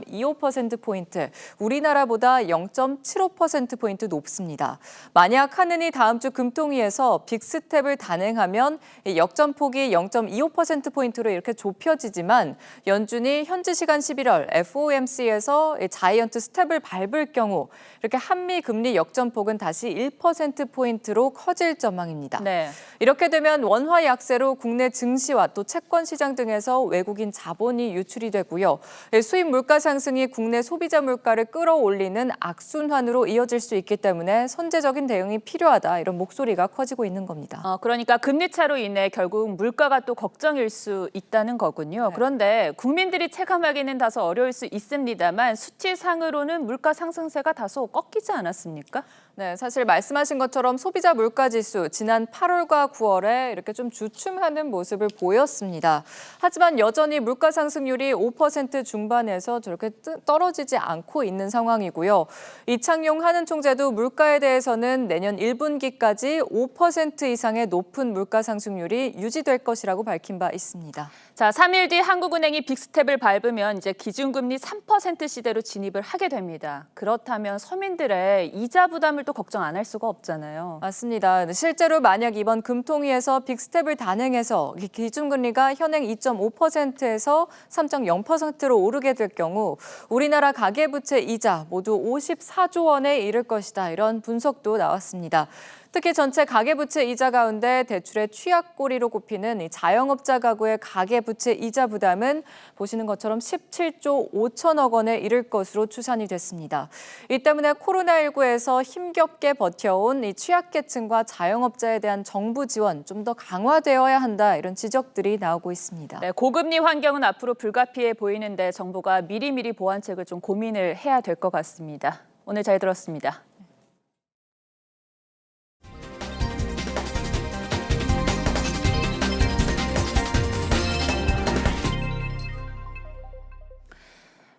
3.25%포인트, 우리나라보다 0.75%포인트 높습니다. 만약 한은이 다음 주 금통위에서 빅스텝을 단행하면 역전폭이 0.25%포인트로 이렇게 좁혀지지만 연준이 현지 시간 11월 FOMC에서 자이언트 스텝을 밟을 경우 이렇게 한미 금리 역전폭은 다시 1%포인트로 커질 전망입니다. 네. 이렇게 되면 원화 약세로 국내 증시와 또 채권 시장 등에서 외국인 자본이 유출이 되고요. 수입 물가 상승이 국내 소비자 물가를 끌어올리는 악순환으로 이어질 수 있기 때문에 선제적인 대응이 필요하다 이런 목소리가 커지고 있는 겁니다. 그러니까 금리 차로 인해 결국 물가가 또 걱정일 수 있다는 거군요. 그런데 국민들이 체감하기는 다소 어려울 수 있습니다만 수치상으로는 물가 상승세가 다소 꺾이지 않았습니까? 네, 사실 말씀하신 것처럼 소비자 물가지수 지난 8월과 9월에 이렇게 좀 주춤하는 모습을 보였습니다. 하지만 여전히 물가 상승률이 5% 중반에서 저렇게 떨어지지 않고 있는 상황이고요. 이창용 한은 총재도 물가에 대해서는 내년 1분기까지 5% 이상의 높은 물가 상승률이 유지될 것이라고 밝힌 바 있습니다. 자, 3일 뒤 한국은행이 빅스텝을 밟으면 이제 기준금리 3% 시대로 진입을 하게 됩니다. 그렇다면 서민들의 이자 부담을 또 걱정 안 할 수가 없잖아요. 맞습니다. 실제로 만약 이번 금통위에서 빅스텝을 단행해서 기준금리가 현행 2.5%에서 3.0%로 오르게 될 경우 우리나라 가계부채 이자 모두 54조 원에 이를 것이다. 이런 분석도 나왔습니다. 특히 전체 가계부채 이자 가운데 대출의 취약고리로 꼽히는 이 자영업자 가구의 가계부채 이자 부담은 보시는 것처럼 17조 5천억 원에 이를 것으로 추산이 됐습니다. 이 때문에 코로나19에서 힘겹게 버텨온 이 취약계층과 자영업자에 대한 정부 지원 좀 더 강화되어야 한다 이런 지적들이 나오고 있습니다. 네, 고금리 환경은 앞으로 불가피해 보이는데 정부가 미리미리 보완책을 좀 고민을 해야 될 것 같습니다. 오늘 잘 들었습니다.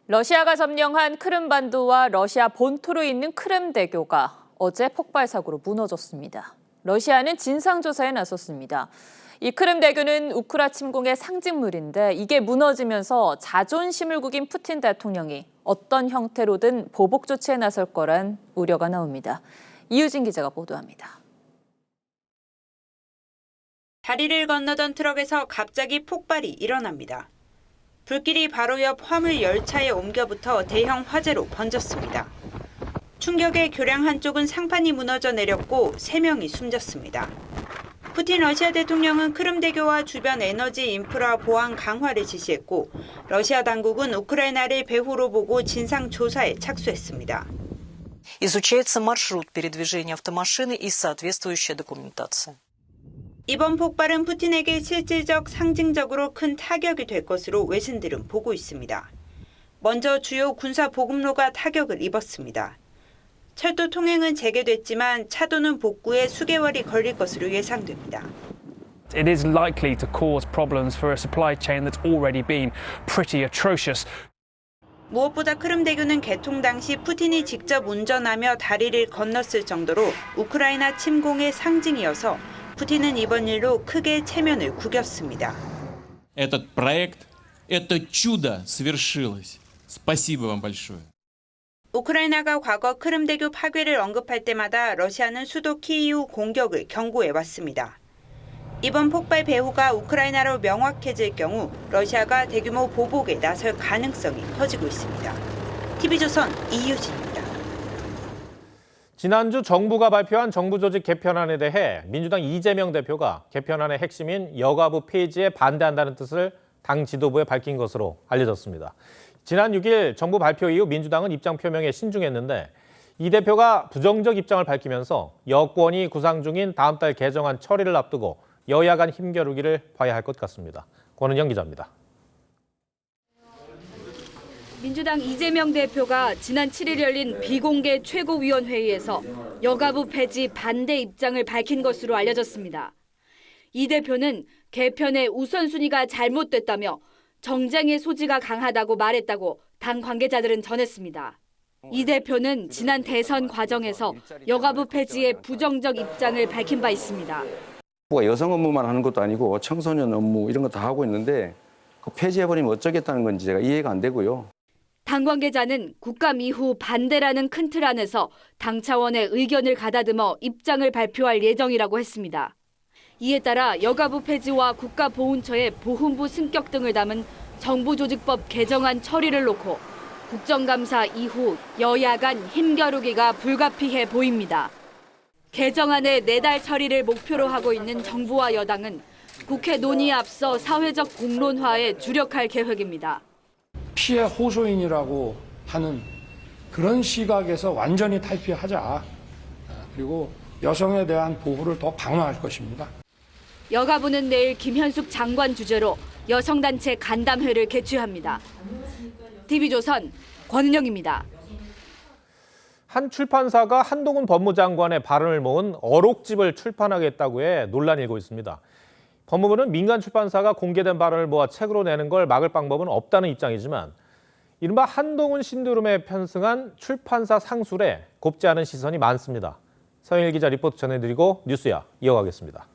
러시아가 점령한 크림반도와 러시아 본토로 있는 크림대교가 어제 폭발 사고로 무너졌습니다. 러시아는 진상조사에 나섰습니다. 이 크림대교는 우크라 침공의 상징물인데 이게 무너지면서 자존심을 구긴 푸틴 대통령이 어떤 형태로든 보복 조치에 나설 거란 우려가 나옵니다. 이유진 기자가 보도합니다. 다리를 건너던 트럭에서 갑자기 폭발이 일어납니다. 불길이 바로 옆 화물 열차에 옮겨붙어 대형 화재로 번졌습니다. 충격에 교량 한쪽은 상판이 무너져 내렸고 3명이 숨졌습니다. 푸틴 러시아 대통령은 크림대교와 주변 에너지 인프라 보안 강화를 지시했고 러시아 당국은 우크라이나를 배후로 보고 진상 조사에 착수했습니다. Изучается маршрут передвижения автомашины и соответствующая документация. 이번 폭발은 푸틴에게 실질적 상징적으로 큰 타격이 될 것으로 외신들은 보고 있습니다. 먼저 주요 군사 보급로가 타격을 입었습니다. 철도 통행은 재개됐지만 차도는 복구에 수개월이 걸릴 것으로 예상됩니다. It is likely to cause problems for a supply chain that's already been pretty atrocious. 무엇보다 크림대교는 개통 당시 푸틴이 직접 운전하며 다리를 건넜을 정도로 우크라이나 침공의 상징이어서 푸틴은 이번 일로 크게 체면을 구겼습니다. Этот проект, это чудо свершилось. Спасибо вам большое. 우크라이나가 과거 크림대교 파괴를 언급할 때마다 러시아는 수도 키이우 공격을 경고해왔습니다. 이번 폭발 배후가 우크라이나로 명확해질 경우 러시아가 대규모 보복에 나설 가능성이 커지고 있습니다. TV조선 이유진입니다. 지난주 정부가 발표한 정부 조직 개편안에 대해 민주당 이재명 대표가 개편안의 핵심인 여가부 폐지에 반대한다는 뜻을 당 지도부에 밝힌 것으로 알려졌습니다. 지난 6일 정부 발표 이후 민주당은 입장 표명에 신중했는데 이 대표가 부정적 입장을 밝히면서 여권이 구상 중인 다음 달 개정안 처리를 앞두고 여야 간 힘겨루기를 봐야 할 것 같습니다. 권은영 기자입니다. 민주당 이재명 대표가 지난 7일 열린 비공개 최고위원회의에서 여가부 폐지 반대 입장을 밝힌 것으로 알려졌습니다. 이 대표는 개편의 우선순위가 잘못됐다며 정쟁의 소지가 강하다고 말했다고 당 관계자들은 전했습니다. 이 대표는 지난 대선 과정에서 여가부 폐지에 부정적 입장을 밝힌 바 있습니다. 여성 업무만 하는 것도 아니고 청소년 업무 이런 거 다 하고 있는데 그 폐지해버리면 어쩌겠다는 건지 제가 이해가 안 되고요. 당 관계자는 국감 이후 반대라는 큰 틀 안에서 당 차원의 의견을 가다듬어 입장을 발표할 예정이라고 했습니다. 이에 따라 여가부 폐지와 국가보훈처의 보훈부 승격 등을 담은 정부조직법 개정안 처리를 놓고 국정감사 이후 여야 간 힘겨루기가 불가피해 보입니다. 개정안의 4달 처리를 목표로 하고 있는 정부와 여당은 국회 논의에 앞서 사회적 공론화에 주력할 계획입니다. 피해 호소인이라고 하는 그런 시각에서 완전히 탈피하자. 그리고 여성에 대한 보호를 더 강화할 것입니다. 여가부는 내일 김현숙 장관 주재로 여성단체 간담회를 개최합니다. TV조선 권은영입니다. 한 출판사가 한동훈 법무장관의 발언을 모은 어록집을 출판하겠다고 해 논란이 일고 있습니다. 법무부는 민간 출판사가 공개된 발언을 모아 책으로 내는 걸 막을 방법은 없다는 입장이지만 이른바 한동훈 신드롬에 편승한 출판사 상술에 곱지 않은 시선이 많습니다. 서영일 기자 리포트 전해드리고 뉴스야 이어가겠습니다.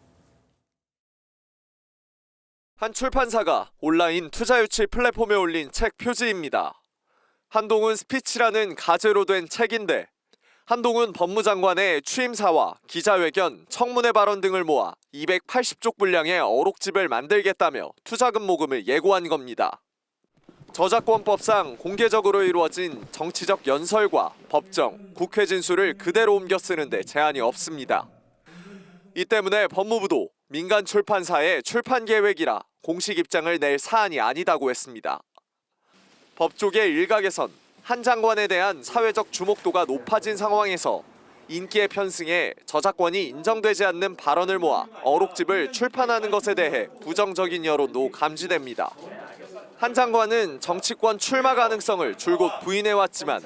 한 출판사가 온라인 투자유치 플랫폼에 올린 책 표지입니다. 한동훈 스피치라는 가제로 된 책인데 한동훈 법무장관의 취임사와 기자회견, 청문회 발언 등을 모아 280쪽 분량의 어록집을 만들겠다며 투자금 모금을 예고한 겁니다. 저작권법상 공개적으로 이루어진 정치적 연설과 법정, 국회 진술을 그대로 옮겨 쓰는데 제한이 없습니다. 이 때문에 법무부도 민간 출판사의 출판 계획이라 공식 입장을 낼 사안이 아니다고 했습니다. 법조계 일각에선 한 장관에 대한 사회적 주목도가 높아진 상황에서 인기에 편승해 저작권이 인정되지 않는 발언을 모아 어록집을 출판하는 것에 대해 부정적인 여론도 감지됩니다. 한 장관은 정치권 출마 가능성을 줄곧 부인해왔지만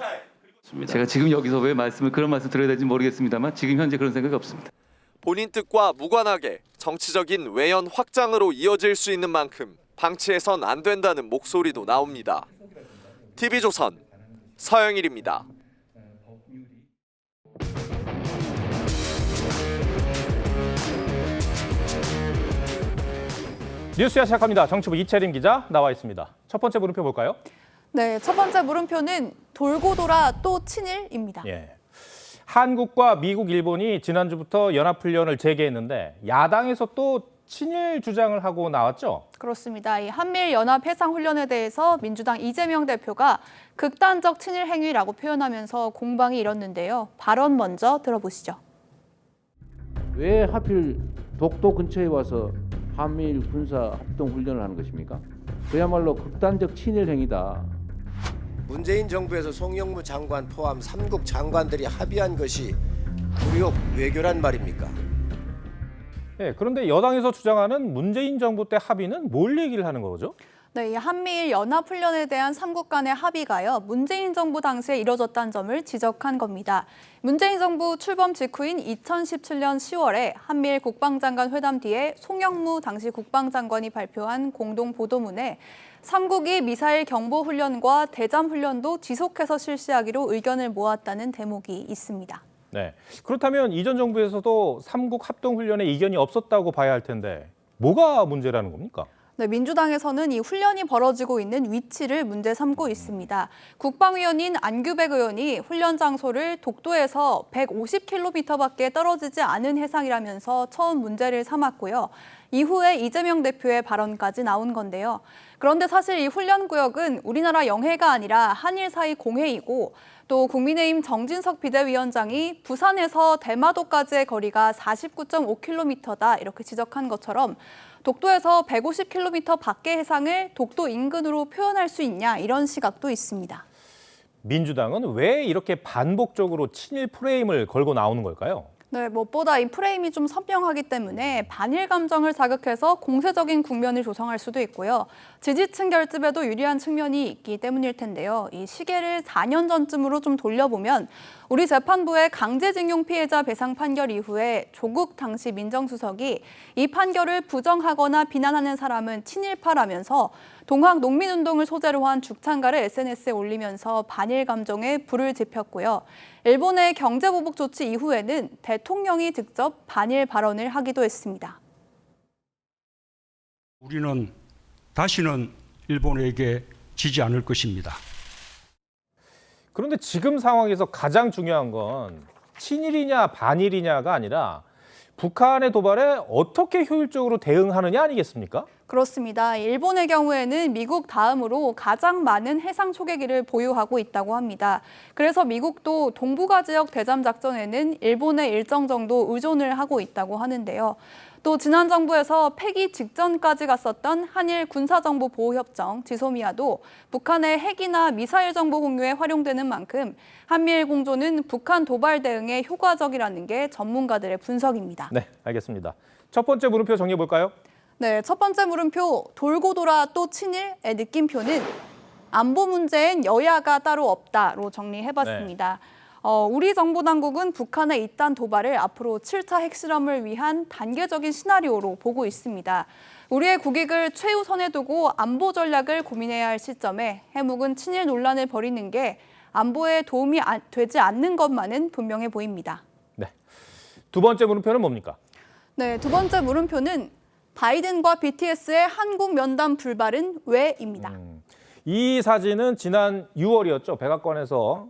제가 지금 여기서 왜 그런 말씀 드려야 될지 모르겠습니다만 지금 현재 그런 생각이 없습니다. 본인 뜻과 무관하게 정치적인 외연 확장으로 이어질 수 있는 만큼 방치해선 안 된다는 목소리도 나옵니다. TV조선 서영일입니다. 뉴스야 시작합니다. 정치부 이채림 기자 나와 있습니다. 첫 번째 물음표 볼까요? 네, 첫 번째 물음표는 돌고 돌아 또 친일입니다. 예. 한국과 미국, 일본이 지난주부터 연합훈련을 재개했는데 야당에서 또 친일 주장을 하고 나왔죠? 그렇습니다. 이 한미일 연합 해상 훈련에 대해서 민주당 이재명 대표가 극단적 친일 행위라고 표현하면서 공방이 일었는데요. 발언 먼저 들어보시죠. 왜 하필 독도 근처에 와서 한미일 군사 합동 훈련을 하는 것입니까? 그야말로 극단적 친일 행위다. 문재인 정부에서 송영무 장관 포함 3국 장관들이 합의한 것이 굴욕 외교란 말입니까? 네, 그런데 여당에서 주장하는 문재인 정부 때 합의는 뭘 얘기를 하는 거죠? 네, 이 한미일 연합훈련에 대한 3국 간의 합의가요. 문재인 정부 당시에 이뤄졌다는 점을 지적한 겁니다. 문재인 정부 출범 직후인 2017년 10월에 한미일 국방장관 회담 뒤에 송영무 당시 국방장관이 발표한 공동 보도문에 3국이 미사일 경보 훈련과 대잠 훈련도 지속해서 실시하기로 의견을 모았다는 대목이 있습니다. 네, 그렇다면 이전 정부에서도 3국 합동훈련에 이견이 없었다고 봐야 할 텐데 뭐가 문제라는 겁니까? 네, 민주당에서는 이 훈련이 벌어지고 있는 위치를 문제 삼고 있습니다. 국방위원인 안규백 의원이 훈련 장소를 독도에서 150km밖에 떨어지지 않은 해상이라면서 처음 문제를 삼았고요. 이후에 이재명 대표의 발언까지 나온 건데요. 그런데 사실 이 훈련구역은 우리나라 영해가 아니라 한일 사이 공해이고 또 국민의힘 정진석 비대위원장이 부산에서 대마도까지의 거리가 49.5km다 이렇게 지적한 것처럼 독도에서 150km 밖의 해상을 독도 인근으로 표현할 수 있냐 이런 시각도 있습니다. 민주당은 왜 이렇게 반복적으로 친일 프레임을 걸고 나오는 걸까요? 네, 무엇보다 이 프레임이 좀 선명하기 때문에 반일 감정을 자극해서 공세적인 국면을 조성할 수도 있고요. 지지층 결집에도 유리한 측면이 있기 때문일 텐데요. 이 시계를 4년 전쯤으로 좀 돌려보면 우리 재판부의 강제징용 피해자 배상 판결 이후에 조국 당시 민정수석이 이 판결을 부정하거나 비난하는 사람은 친일파라면서 동학 농민운동을 소재로 한 죽창가를 SNS에 올리면서 반일 감정에 불을 지폈고요. 일본의 경제보복 조치 이후에는 대통령이 직접 반일 발언을 하기도 했습니다. 우리는 다시는 일본에게 지지 않을 것입니다. 그런데 지금 상황에서 가장 중요한 건 친일이냐 반일이냐가 아니라 북한의 도발에 어떻게 효율적으로 대응하느냐 아니겠습니까? 그렇습니다. 일본의 경우에는 미국 다음으로 가장 많은 해상 초계기를 보유하고 있다고 합니다. 그래서 미국도 동북아 지역 대잠 작전에는 일본에 일정 정도 의존을 하고 있다고 하는데요. 또 지난 정부에서 폐기 직전까지 갔었던 한일 군사정보보호협정 지소미아도 북한의 핵이나 미사일 정보 공유에 활용되는 만큼 한미일 공조는 북한 도발 대응에 효과적이라는 게 전문가들의 분석입니다. 네, 알겠습니다. 첫 번째 물음표 정리해 볼까요? 네, 첫 번째 물음표 돌고 돌아 또 친일의 느낌표는 안보 문제엔 여야가 따로 없다로 정리해봤습니다. 우리 정보당국은 북한의 이딴 도발을 앞으로 7차 핵실험을 위한 단계적인 시나리오로 보고 있습니다. 우리의 국익을 최우선에 두고 안보 전략을 고민해야 할 시점에 해묵은 친일 논란을 벌이는 게 안보에 도움이 되지 않는 것만은 분명해 보입니다. 네, 두 번째 물음표는 뭡니까? 네, 두 번째 물음표는 바이든과 BTS의 한국 면담 불발은 왜입니다. 이 사진은 지난 6월이었죠. 백악관에서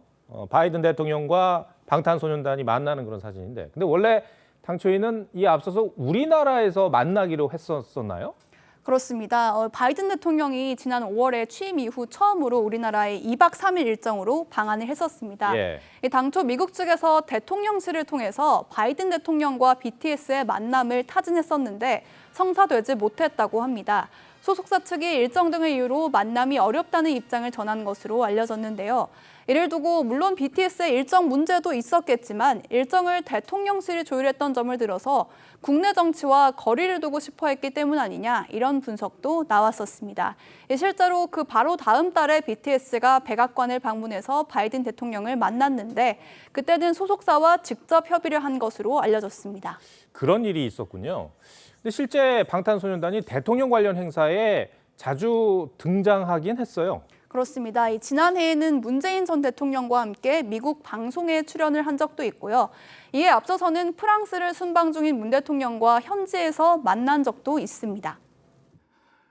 바이든 대통령과 방탄소년단이 만나는 그런 사진인데, 근데 원래 당초에는 이 앞서서 우리나라에서 만나기로 했었나요? 그렇습니다. 바이든 대통령이 지난 5월에 취임 이후 처음으로 우리나라에 2박 3일 일정으로 방한을 했었습니다. 예. 당초 미국 측에서 대통령실을 통해서 바이든 대통령과 BTS의 만남을 타진했었는데 성사되지 못했다고 합니다. 소속사 측이 일정 등을 이유로 만남이 어렵다는 입장을 전한 것으로 알려졌는데요. 이를 두고 물론 BTS의 일정 문제도 있었겠지만 일정을 대통령실이 조율했던 점을 들어서 국내 정치와 거리를 두고 싶어 했기 때문 아니냐, 이런 분석도 나왔었습니다. 실제로 그 바로 다음 달에 BTS가 백악관을 방문해서 바이든 대통령을 만났는데 그때는 소속사와 직접 협의를 한 것으로 알려졌습니다. 그런 일이 있었군요. 근데 실제 방탄소년단이 대통령 관련 행사에 자주 등장하긴 했어요. 그렇습니다. 지난해에는 문재인 전 대통령과 함께 미국 방송에 출연을 한 적도 있고요. 이에 앞서서는 프랑스를 순방 중인 문 대통령과 현지에서 만난 적도 있습니다.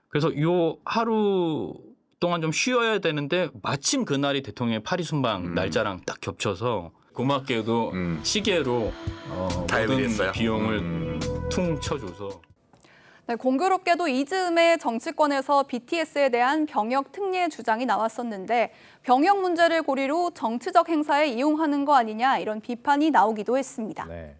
그래서 요 하루 동안 좀 쉬어야 되는데 마침 그날이 대통령의 파리 순방 날짜랑 딱 겹쳐서 고맙게도 시계로 모든 비용을 퉁 쳐줘서. 네, 공교롭게도 이 즈음에 정치권에서 BTS에 대한 병역 특례 주장이 나왔었는데 병역 문제를 고리로 정치적 행사에 이용하는 거 아니냐, 이런 비판이 나오기도 했습니다. 네,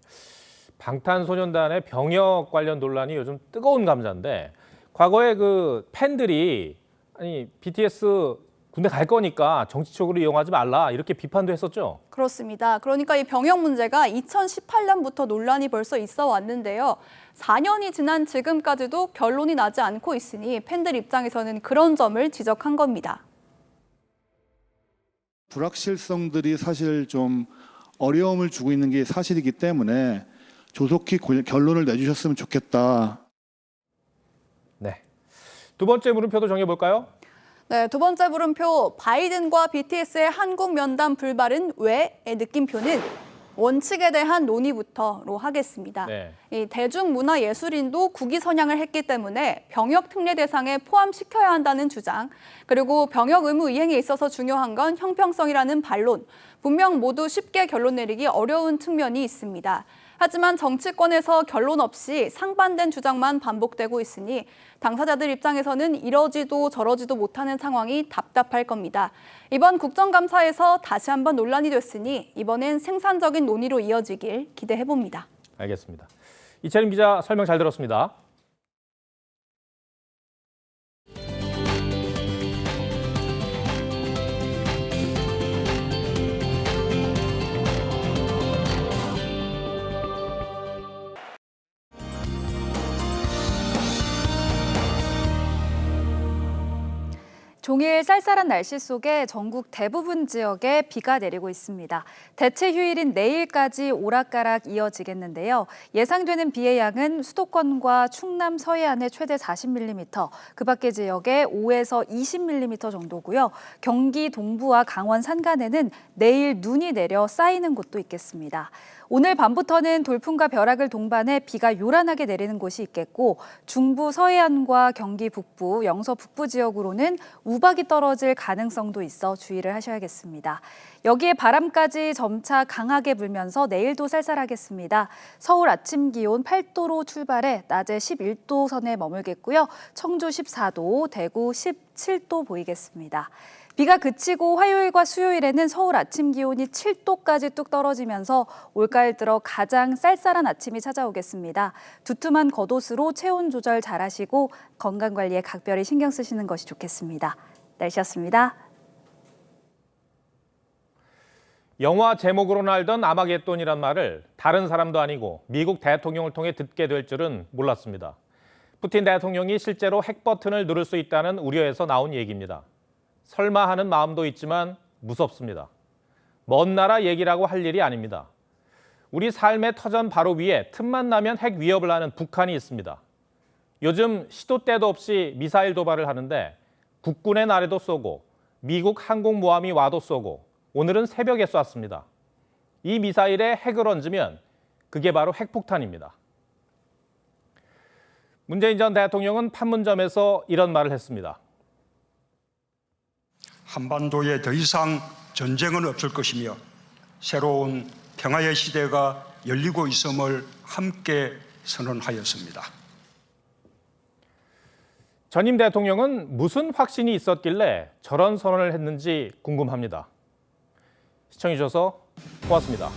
방탄소년단의 병역 관련 논란이 요즘 뜨거운 감자인데 과거에 그 팬들이 아니 BTS 군대 갈 거니까 정치적으로 이용하지 말라, 이렇게 비판도 했었죠. 그렇습니다. 그러니까 이 병역 문제가 2018년부터 논란이 벌써 있어 왔는데요. 4년이 지난 지금까지도 결론이 나지 않고 있으니 팬들 입장에서는 그런 점을 지적한 겁니다. 불확실성들이 사실 좀 어려움을 주고 있는 게 사실이기 때문에 조속히 결론을 내주셨으면 좋겠다. 네, 두 번째 물음표도 정해볼까요? 네, 두 번째 물음표 바이든과 BTS의 한국 면담 불발은 왜의 느낌표는 원칙에 대한 논의부터로 하겠습니다. 네. 이 대중문화예술인도 국위 선양을 했기 때문에 병역 특례 대상에 포함시켜야 한다는 주장, 그리고 병역 의무 이행에 있어서 중요한 건 형평성이라는 반론, 분명 모두 쉽게 결론 내리기 어려운 측면이 있습니다. 하지만 정치권에서 결론 없이 상반된 주장만 반복되고 있으니 당사자들 입장에서는 이러지도 저러지도 못하는 상황이 답답할 겁니다. 이번 국정감사에서 다시 한번 논란이 됐으니 이번엔 생산적인 논의로 이어지길 기대해봅니다. 알겠습니다. 이채림 기자 설명 잘 들었습니다. 종일 쌀쌀한 날씨 속에 전국 대부분 지역에 비가 내리고 있습니다. 대체 휴일인 내일까지 오락가락 이어지겠는데요. 예상되는 비의 양은 수도권과 충남 서해안에 최대 40mm, 그 밖의 지역에 5에서 20mm 정도고요. 경기 동부와 강원 산간에는 내일 눈이 내려 쌓이는 곳도 있겠습니다. 오늘 밤부터는 돌풍과 벼락을 동반해 비가 요란하게 내리는 곳이 있겠고 중부 서해안과 경기 북부, 영서 북부 지역으로는 우박 우박이 떨어질 가능성도 있어 주의를 하셔야겠습니다. 여기에 바람까지 점차 강하게 불면서 내일도 쌀쌀하겠습니다. 서울 아침 기온 8도로 출발해 낮에 11도 선에 머물겠고요. 청주 14도, 대구 17도 보이겠습니다. 비가 그치고 화요일과 수요일에는 서울 아침 기온이 7도까지 뚝 떨어지면서 올가을 들어 가장 쌀쌀한 아침이 찾아오겠습니다. 두툼한 겉옷으로 체온 조절 잘하시고 건강관리에 각별히 신경 쓰시는 것이 좋겠습니다. 날씨였습니다. 영화 제목으로는 알던 아마겟돈이란 말을 다른 사람도 아니고 미국 대통령을 통해 듣게 될 줄은 몰랐습니다. 푸틴 대통령이 실제로 핵 버튼을 누를 수 있다는 우려에서 나온 얘기입니다. 설마 하는 마음도 있지만 무섭습니다. 먼 나라 얘기라고 할 일이 아닙니다. 우리 삶의 터전 바로 위에 틈만 나면 핵 위협을 하는 북한이 있습니다. 요즘 시도 때도 없이 미사일 도발을 하는데 국군의 날에도 쏘고 미국 항공모함이 와도 쏘고 오늘은 새벽에 쐈습니다. 이 미사일에 핵을 얹으면 그게 바로 핵폭탄입니다. 문재인 전 대통령은 판문점에서 이런 말을 했습니다. 한반도에 더 이상 전쟁은 없을 것이며 새로운 평화의 시대가 열리고 있음을 함께 선언하였습니다. 전임 대통령은 무슨 확신이 있었길래 저런 선언을 했는지 궁금합니다. 시청해주셔서 고맙습니다.